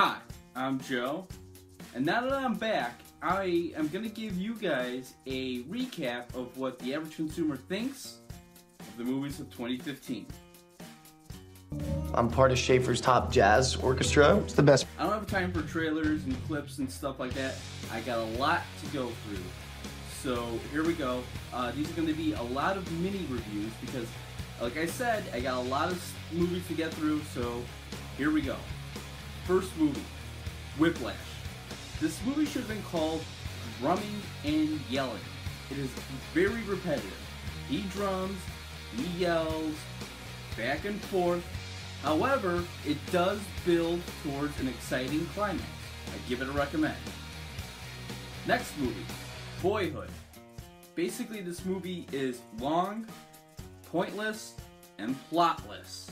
Hi, I'm Joe, and now that I'm back, I am going to give you guys a recap of what the average consumer thinks of the movies of 2015. I'm part of Schaefer's Top Jazz Orchestra. It's the best. I don't have time for trailers and clips and stuff like that. I got a lot to go through. So here we go. These are going to be a lot of mini reviews because, like I said, I got a lot of movies to get through, so here we go. First movie, Whiplash. This movie should have been called Drumming and Yelling. It is very repetitive. He drums, he yells, back and forth. However, it does build towards an exciting climax. I give it a recommend. Next movie, Boyhood. Basically, this movie is long, pointless, and plotless.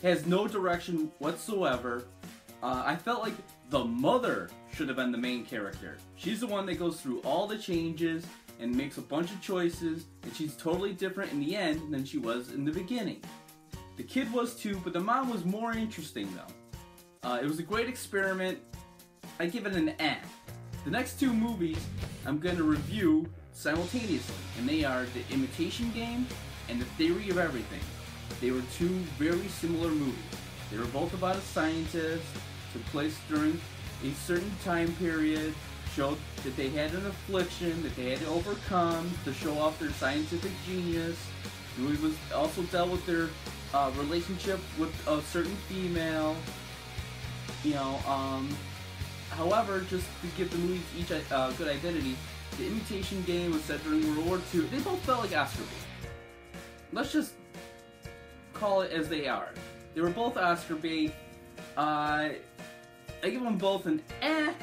Has no direction whatsoever. I felt like the mother should have been the main character. She's the one that goes through all the changes and makes a bunch of choices, and she's totally different in the end than she was in the beginning. The kid was too, but the mom was more interesting though. It was a great experiment. I give it an A. The next two movies I'm going to review simultaneously, and they are The Imitation Game and The Theory of Everything. They were two very similar movies. They were both about a scientist, took place during a certain time period, showed that they had an affliction that they had to overcome to show off their scientific genius. The movie was also dealt with their relationship with a certain female. However, just to give the movies each a good identity, The Imitation Game was set during World War II. They both felt like Oscar bait. Let's just call it as they are. They were both Oscar bait. I give them both an eh.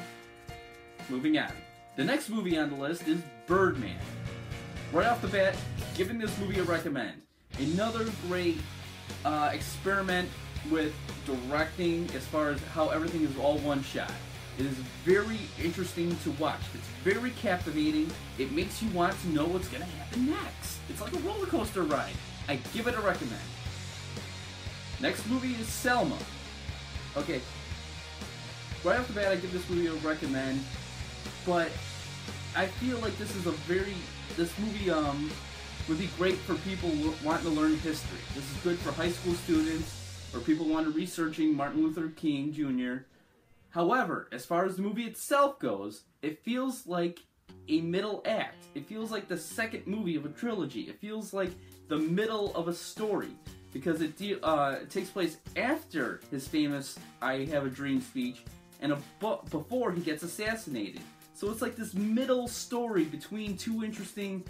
Moving on. The next movie on the list is Birdman. Right off the bat, giving this movie a recommend. Another great experiment with directing as far as how everything is all one shot. It is very interesting to watch. It's very captivating. It makes you want to know what's going to happen next. It's like a roller coaster ride. I give it a recommend. Next movie is Selma. Okay, right off the bat I give this movie a recommend, but I feel like this movie would be great for people wanting to learn history. This is good for high school students or people wanting to researching Martin Luther King Jr. However, as far as the movie itself goes, it feels like a middle act. It feels like the second movie of a trilogy. It feels like the middle of a story because it takes place after his famous "I Have a Dream" speech and before he gets assassinated. So it's like this middle story between two interesting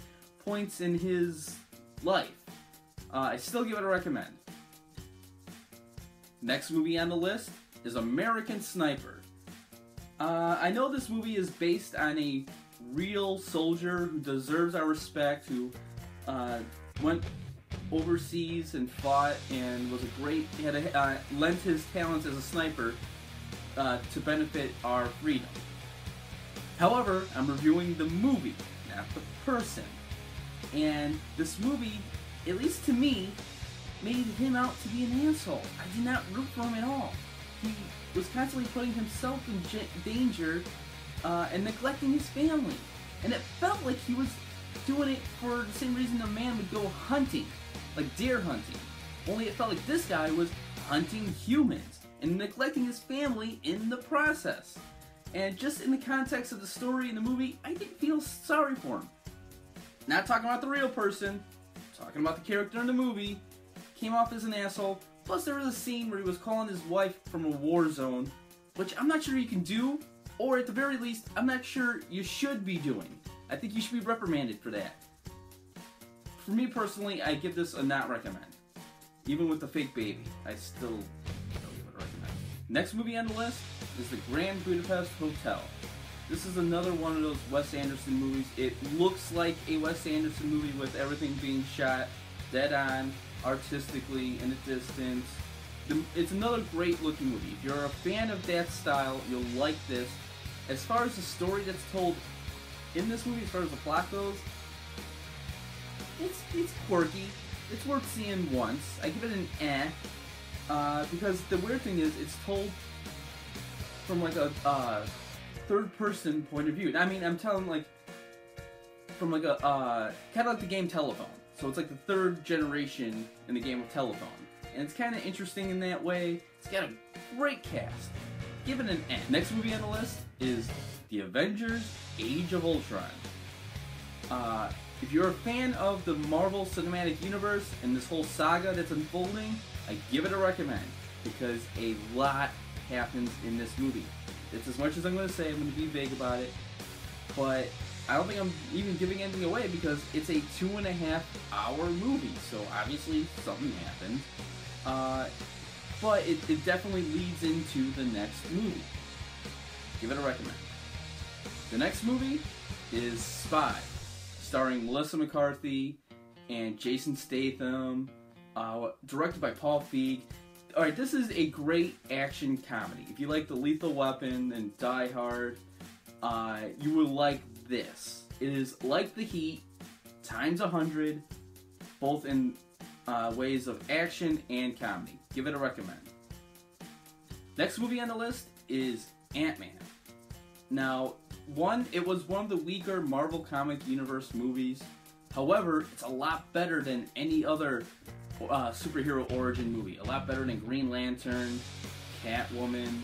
points in his life. I still give it a recommend. Next movie on the list is American Sniper. I know this movie is based on a real soldier who deserves our respect, who went overseas and fought and was lent his talents as a sniper to benefit our freedom. However, I'm reviewing the movie, not the person. And this movie, at least to me, made him out to be an asshole. I did not root for him at all. He was constantly putting himself in danger and neglecting his family. And it felt like he was doing it for the same reason a man would go hunting, like deer hunting. Only it felt like this guy was hunting humans and neglecting his family in the process. And just in the context of the story in the movie, I didn't feel sorry for him. Not talking about the real person, talking about the character in the movie. Came off as an asshole. Plus there was a scene where he was calling his wife from a war zone, which I'm not sure you can do, or at the very least, I'm not sure you should be doing. I think you should be reprimanded for that. For me personally, I give this a not recommend. Even with the fake baby, I still don't give it a recommend. Next movie on the list is The Grand Budapest Hotel. This is another one of those Wes Anderson movies. It looks like a Wes Anderson movie with everything being shot dead on, artistically, in the distance. It's another great looking movie. If you're a fan of that style, you'll like this. As far as the story that's told in this movie, as far as the plot goes, it's quirky. It's worth seeing once. I give it an eh. Because the weird thing is, it's told from like a third-person point of view. I mean, I'm telling like from like a kind of like the game Telephone. So it's like the third generation in the game of Telephone, and it's kind of interesting in that way. It's got a great cast. Give it an N. Next movie on the list is The Avengers Age of Ultron. If you're a fan of the Marvel Cinematic Universe and this whole saga that's unfolding, I give it a recommend because a lot happens in this movie. It's as much as I'm going to say. I'm going to be vague about it, but I don't think I'm even giving anything away because it's a 2.5-hour movie, so obviously something happened. But it definitely leads into the next movie. Give it a recommend. The next movie is Spy, starring Melissa McCarthy and Jason Statham, directed by Paul Feig. Alright, this is a great action comedy. If you like The Lethal Weapon and Die Hard, you will like this. It is like The Heat, times 100, both in ways of action and comedy. Give it a recommend. Next movie on the list is AntMan. Now, it was one of the weaker Marvel Comic Universe movies. However, it's a lot better than any other superhero origin movie. A lot better than Green Lantern, Catwoman.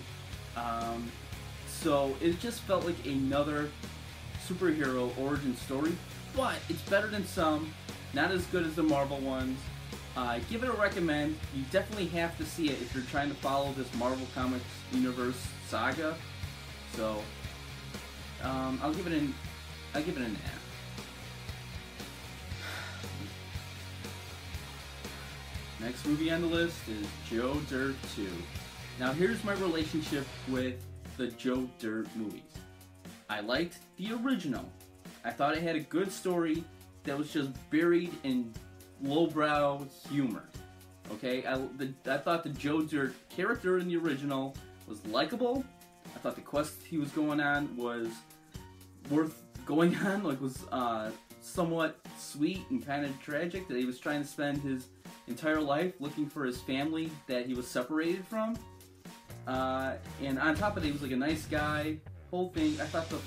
So it just felt like another superhero origin story, but it's better than some. Not as good as the Marvel ones. Give it a recommend. You definitely have to see it if you're trying to follow this Marvel Comics Universe saga. So I'll give it an F. Next movie on the list is Joe Dirt 2. Now here's my relationship with the Joe Dirt movies. I liked the original. I thought it had a good story that was just buried in lowbrow humor. Okay, I thought the Joe Dirt character in the original was likable. I thought the quest he was going on was worth going on, like was somewhat sweet and kind of tragic, that he was trying to spend his entire life looking for his family that he was separated from. And on top of it, he was like a nice guy. Whole thing, I thought the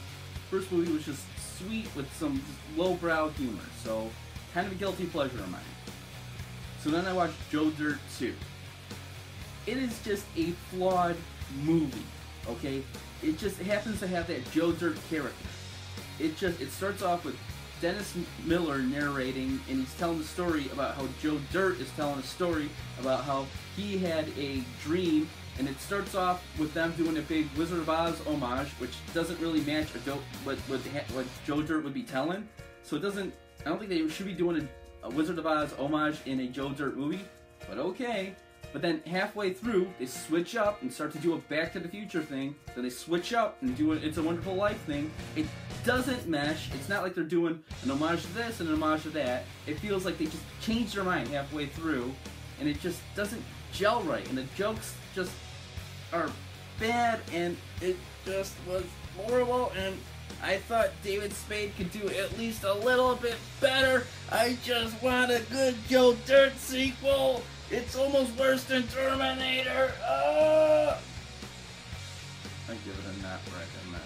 first movie was just sweet with some lowbrow humor. So, kind of a guilty pleasure of mine. So then I watched Joe Dirt 2. It is just a flawed movie, okay? It just happens to have that Joe Dirt character. It starts off with Dennis Miller narrating, and he's telling the story about how Joe Dirt is telling a story about how he had a dream, and it starts off with them doing a big Wizard of Oz homage, which doesn't really match what Joe Dirt would be telling. So it doesn't. I don't think they should be doing a Wizard of Oz homage in a Joe Dirt movie, but okay. But then halfway through, they switch up and start to do a Back to the Future thing. Then they switch up and do an It's a Wonderful Life thing. It doesn't mesh. It's not like they're doing an homage to this and an homage to that. It feels like they just changed their mind halfway through, and it just doesn't gel right. And the jokes just are bad, and it just was horrible. And I thought David Spade could do at least a little bit better. I just want a good Joe Dirt sequel. It's almost worse than Terminator. I give it a not recommend.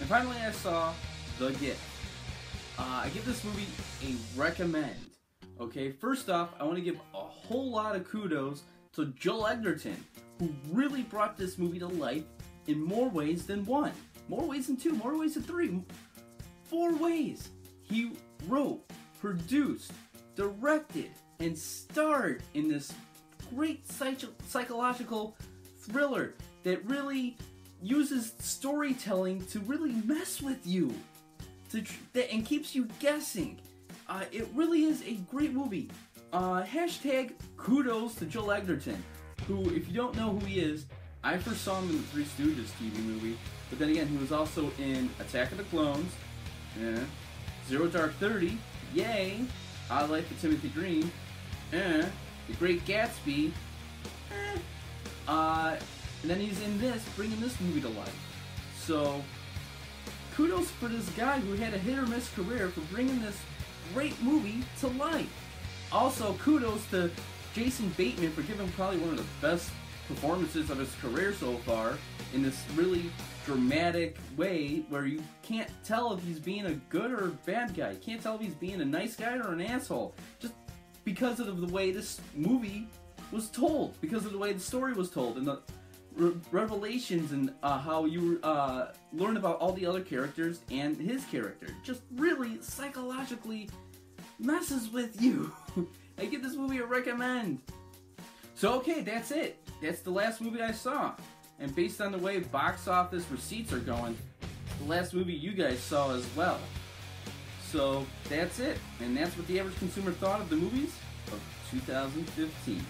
And finally, I saw The Gift. I give this movie a recommend. Okay, first off, I want to give a whole lot of kudos to Joel Edgerton, who really brought this movie to life in more ways than one. More ways than two, more ways than three. 4 ways. He wrote, produced, directed, and starred in this great psychological thriller that really uses storytelling to really mess with you and keeps you guessing. It really is a great movie. Hashtag kudos to Joel Edgerton, who, if you don't know who he is, I first saw him in the Three Stooges TV movie, but then again, he was also in Attack of the Clones, Zero Dark 30, yay, I Life of Timothy Green, The Great Gatsby, and then he's in this, bringing this movie to life. So, kudos for this guy who had a hit or miss career for bringing this great movie to life. Also, kudos to Jason Bateman for giving probably one of the best performances of his career so far in this really dramatic way where you can't tell if he's being a good or bad guy. You can't tell if he's being a nice guy or an asshole. Just because of the way this movie was told, because of the way the story was told, and the revelations and how you learn about all the other characters and his character. Just really psychologically messes with you. I give this movie a recommend. So okay, that's it. That's the last movie I saw. And based on the way box office receipts are going, the last movie you guys saw as well. So that's it. And that's what the average consumer thought of the movies of 2015.